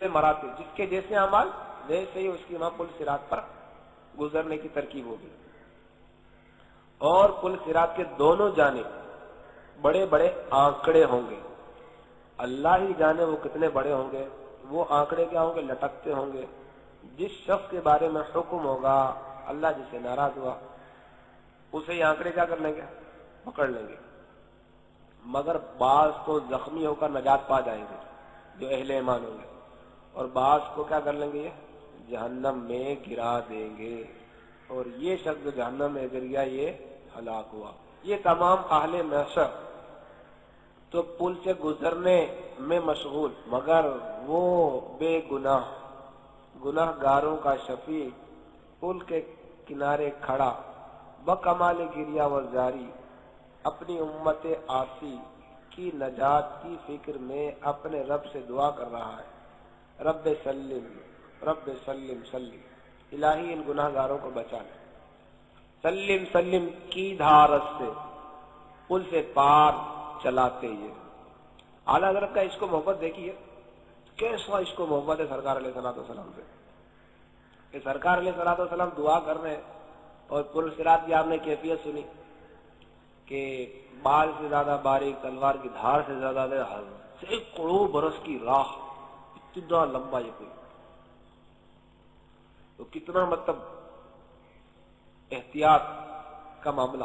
مراتب، جس کے جیسے اعمال ویسے ہی اس کی وہاں پل صراط پر گزرنے کی ترکیب ہوگی۔ اور پل صراط کے دونوں جانب بڑے بڑے آنکڑے ہوں گے، اللہ ہی جانے وہ کتنے بڑے ہوں گے۔ وہ آنکڑے کیا ہوں گے؟ لٹکتے ہوں گے۔ جس شخص کے بارے میں حکم ہوگا، اللہ جس سے ناراض ہوا، اسے یہ آنکڑے کیا کر لیں گے؟ پکڑ لیں گے۔ مگر بعض کو زخمی ہو کر نجات پا جائیں گے جو اہل ایمان ہوں گے، اور بعض کو کیا کر لیں گے؟ یہ جہنم میں گرا دیں گے، اور یہ شخص جو جہنم میں گر گیا یہ ہلاک ہوا۔ یہ تمام اہل محشر تو پل سے گزرنے میں مشغول، مگر وہ بے گناہ گناہ گاروں کا شفیع پل کے کنارے کھڑا بکمال گریہ و زاری اپنی امت عاصی کی نجات کی فکر میں اپنے رب سے دعا کر رہا ہے، رب سلم رب سلم سلم، الہی ان گناہ گاروں کو بچا لے۔ سلم سلم کی دھارس سے پل سے پار چلاتے یہ۔ اعلیٰ حضرت کا عشق و محبت دیکھیے، کیسا عشق و محبت ہے سرکار علیہ الصلوۃ والسلام سے، کہ سرکار علیہ الصلوۃ والسلام دعا کر رہے ہیں اور پل صراط کی آپ نے کیفیت سنی کہ بال سے زیادہ باریک، تلوار کی دھار سے زیادہ سینکڑوں برس کی راہ، اتنا لمبا یہ کوئی، تو کتنا مطلب احتیاط کا معاملہ،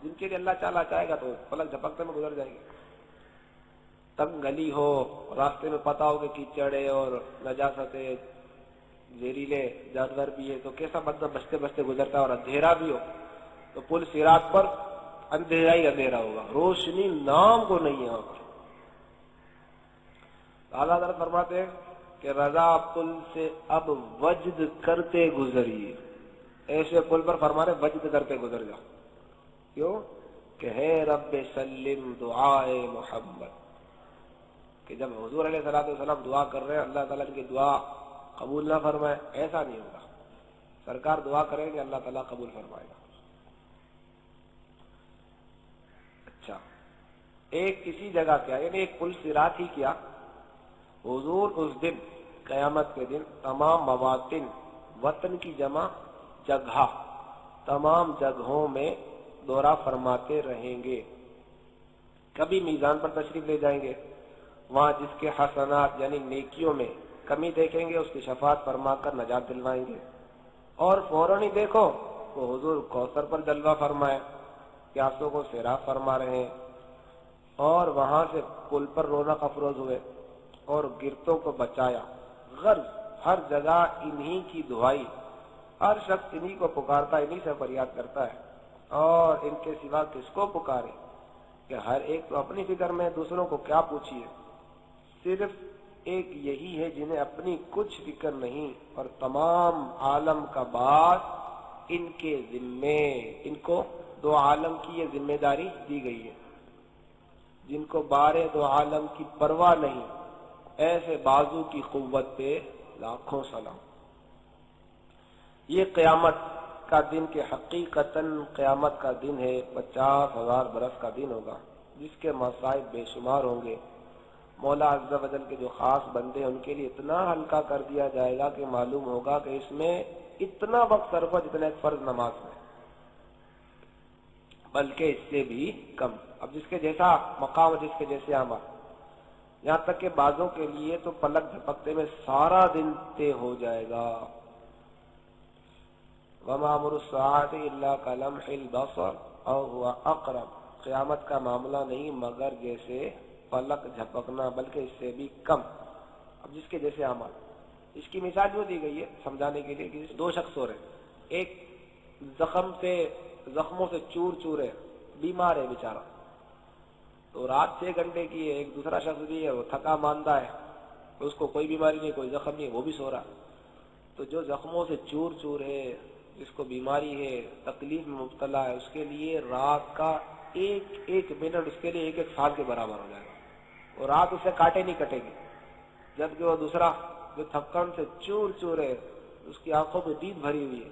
جن کے لیے اللہ تعالیٰ چاہے گا تو پلک جھپکتے میں گزر جائے گی۔ تنگ گلی ہو، راستے میں پتہ ہو کہ کیچڑ ہے اور نجاست ہے، زہریلے جانور بھی ہے، تو کیسا بندہ بچتے بچتے گزرتا ہے، اور اندھیرا بھی ہو تو پل صراط پر اندھیرا ہی اندھیرا ہوگا، روشنی نام کو نہیں ہے یہاں پر۔ اعلیٰ حضرت فرماتے ہیں کہ رضا پل سے اب وجد کرتے گزریے، ایسے پل پر فرمانے وجد کرتے گزر جاؤ۔ کیوں؟ کہ ہے رب سلم دعائے محمد، کہ جب حضور علیہ السلام دعا کر رہے ہیں اللہ تعالیٰ کی دعا قبول نہ فرمائے، ایسا نہیں ہوگا، سرکار دعا کریں گے اللہ تعالیٰ قبول فرمائے گا۔ اچھا، ایک کسی جگہ کیا، یعنی ایک پل صراط ہی کیا، حضور اس دن قیامت کے دن تمام مواطن، وطن کی جمع جگہ، تمام جگہوں میں دورہ فرماتے رہیں گے۔ کبھی میزان پر تشریف لے جائیں گے، وہاں جس کے حسنات یعنی نیکیوں میں کمی دیکھیں گے اس کی شفاعت فرما کر نجات دلوائیں گے، اور فوراً ہی دیکھو وہ حضور کوثر پر جلوہ فرمائے، پیاسوں کو سیراب فرما رہے ہیں، اور وہاں سے پل پر رونق افروز ہوئے اور گرتوں کو بچایا۔ غرض ہر جگہ انہی کی دعائی، ہر شخص انہی کو پکارتا، انہی سے فریاد کرتا ہے، اور ان کے سوا کس کو پکارے، کہ ہر ایک تو اپنی فکر میں، دوسروں کو کیا پوچھیے۔ صرف ایک یہی ہے جنہیں اپنی کچھ فکر نہیں، اور تمام عالم کا بات ان کے ذمے، ان کو دو عالم کی یہ ذمہ داری دی گئی ہے، جن کو بارے دو عالم کی پرواہ نہیں، ایسے بازو کی قوت پہ لاکھوں سلام۔ یہ قیامت کا دن کہ حقیقتاً قیامت کا دن ہے، 50,000 برس کا دن ہوگا، جس کے مصائب بے شمار ہوں گے۔ مولا عز و جل کے جو خاص بندے ہیں ان کے لیے اتنا ہلکا کر دیا جائے گا کہ معلوم ہوگا کہ اس میں اتنا وقت صرف ہو جتنا ایک فرض نماز میں، بلکہ اس سے بھی کم۔ اب جس کے جیسا مقام، جس کے جیسے عمل، یہاں تک کہ بعضوں کے لیے تو پلک جھپکتے میں سارا دن طے ہو جائے گا۔ وَمَا أَمْرُ السَّاعَةِ إِلَّا كَلَمْحِ الْبَصَرِ أَوْ هُوَ أَقْرَبُ، قیامت کا معاملہ نہیں مگر جیسے پلک جھپکنا، بلکہ اس سے بھی کم۔ اب جس کے جیسے عمل، اس کی مثال جو دی گئی ہے سمجھانے کے لیے کہ دو شخص ہو رہے ہیں، ایک زخموں سے چور چور ہے، بیمار ہے بیچارہ، تو رات 6 گھنٹے کی ہے، ایک دوسرا شخص بھی ہے وہ تھکا ماندہ ہے، اس کو کوئی بیماری نہیں، کوئی زخم نہیں، وہ بھی سو رہا۔ تو جو زخموں سے چور چور ہے، جس کو بیماری ہے، تکلیف میں مبتلا ہے، اس کے لیے رات کا ایک ایک منٹ اس کے لیے ایک ایک سال کے برابر ہو جائے گا، اور رات اس سے کاٹے نہیں کٹے گی۔ جبکہ وہ دوسرا جو تھکن سے چور چور ہے، اس کی آنکھوں میں نیند بھری ہوئی ہے،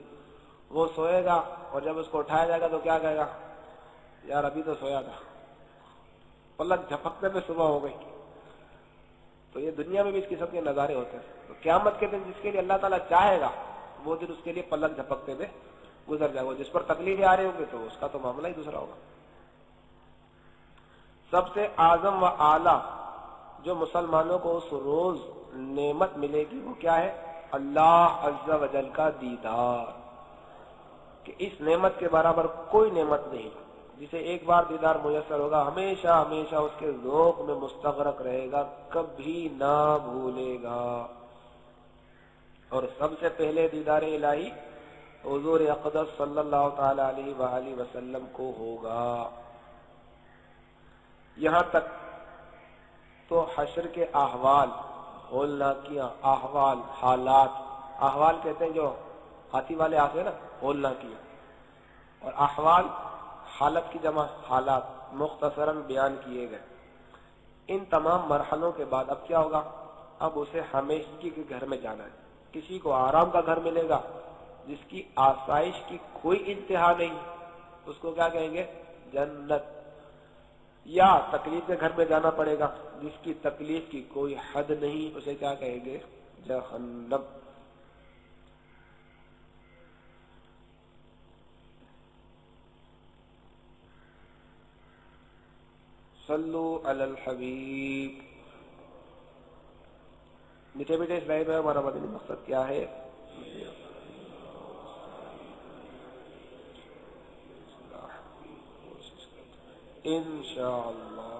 وہ سوئے گا، اور جب اس کو اٹھایا جائے گا تو کیا کہے گا؟ یار ابھی تو سویا تھا، پلک جھپکنے میں صبح ہو گئی۔ تو یہ دنیا میں بھی اس قسم کے نظارے ہوتے ہیں. تو قیامت کے دن جس کے لیے اللہ تعالیٰ چاہے گا وہ دن اس کے لیے پلک جھپکتے ہوئے گزر جائے گا. جس پر تکلیفیں آ رہی ہوں گی تو اس کا تو معاملہ ہی دوسرا ہوگا. سب سے اعظم و اعلیٰ جو مسلمانوں کو اس روز نعمت ملے گی وہ کیا ہے؟ اللہ عز و جل کا دیدار. کہ اس نعمت کے برابر کوئی نعمت نہیں. جسے ایک بار دیدار میسر ہوگا ہمیشہ ہمیشہ اس کے ذوق میں مستغرق رہے گا، کبھی نہ بھولے گا. اور سب سے پہلے دیدار الہی حضور اقدس صلی اللہ تعالی علیہ وآلہ وسلم کو ہوگا. یہاں تک تو حشر کے احوال، ہولناکیاں، احوال، حالات. احوال کہتے ہیں جو ہاتھی والے آتے ہیں نا، ہولناکیاں. اور احوال حالت کی جمع حالات، مختصراً بیان کیے گئے. ان تمام مرحلوں کے بعد اب کیا ہوگا؟ اب اسے ہمیشگی کے گھر میں جانا ہے. کسی کو آرام کا گھر ملے گا جس کی آسائش کی کوئی انتہا نہیں، اس کو کیا کہیں گے؟ جنت. یا تکلیف کے گھر میں جانا پڑے گا جس کی تکلیف کی کوئی حد نہیں، اسے کیا کہیں گے؟ جہنم. صلو علی الحبیب. میٹھے میٹھے اسلائی میں ہمارا مدنی مقصد کیا ہے؟ انشاءاللہ